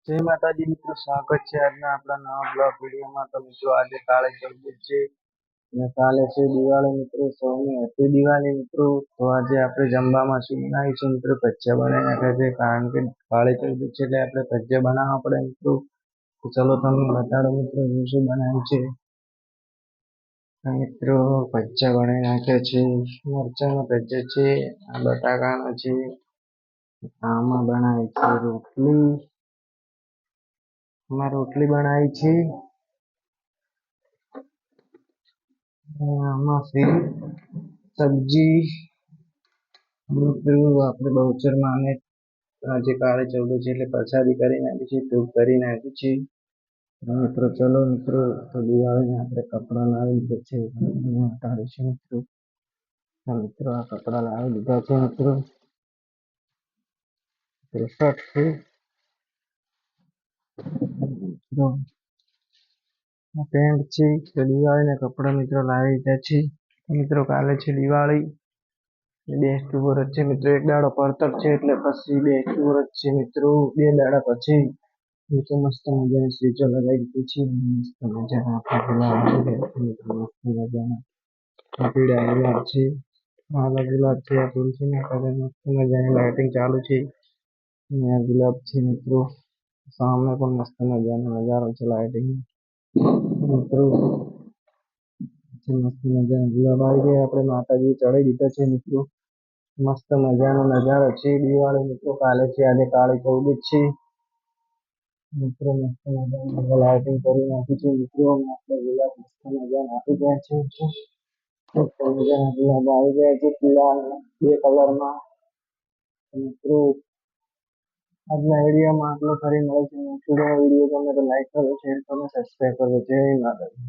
જય માતાજી મિત્રો, સ્વાગત છે આજના આપણા નવા બ્લોગ વિડીયોમાં. તો મિત્રો આજે કાળી ચૌદશ છે અને કાલે છે દિવાળી મિત્રો. સૌને હેપી દિવાળી મિત્રો. તો આજે આપણે જમવામાં શું બનાવીશું મિત્રો? ભજીયા બનાવી નાખ્યા છે, કારણ કે કાળી ચૌદશ છે એટલે આપણે ભજીયા બનાવવા પડે મિત્રો. તો ચલો તમને બતાડો મિત્રો શું બનાવ્યું છે. મિત્રો ભજીયા બનાવી નાખ્યા છે, મરચાંના ભજીયા છે, આ બટાકાના છે, આમાં બનાવી છે રોટલી, રોટલી બનાવી છે, આમાં છે સબ્જી. આપણે બહુચરમાં અને આજે કાળી ચૌદશ છે એટલે પ્રસાદી કરી નાખી છે, ધૂપ કરી નાખી છે. મિત્રો ચલો મિત્રો, તો દિવાળીને આપણે કપડાં લાવી દીધા છે, કાઢીશું મિત્રો. મિત્રો આ કપડાં લાવી દીધા છે મિત્રો. શર્ટ છે પેન્ટ છે. તો દિવાળીના કપડા મિત્રો લાવી દીધા છે મિત્રો. કાલે છે દિવાળી, બેસતું વરસ છે મિત્રો. એક દાડો પડતર છે એટલે પછી બેસતું વરસ છે મિત્રો. 2 દાડા પછી મિત્રો મસ્ત મજાની સ્વીચો લગાવી દીધી છે. મસ્ત મજાના મસ્ત મજાના પીળા ગુલાબ છે, આલા ગુલાબ છે, આ તુલસીના કલર મસ્ત મજાની લાઇટિંગ ચાલુ છે. આ ગુલાબ છે મિત્રો. સામે પણ મસ્ત મજાનો નજારો છે લાઇટિંગ મિત્રો. મસ્ત મજાના ગુલાબ આવી ગયા. આપણે માતાજી ચડાવી દીધા છે મિત્રો. મસ્ત મજાનો નજારો છે દિવાળી મિત્રો. કાલે છે આજે કાળી ચૌદશ છે મિત્રો. મસ્ત મજાની લાઇટિંગ કરી નાખી છે મિત્રો. આપણે ગુલાબ મસ્ત મજાના આપી ગયા છે. મસ્ત મજાના ગુલાબ આવી ગયા છે પીળા 2 કલરમાં મિત્રો. આજના વિડીયોમાં આટલો ફરી મળે છે. વિડીયો ગમે તો લાઈક કરો, શેર કરો, સબસ્ક્રાઈબ કરો. જય માતાજી.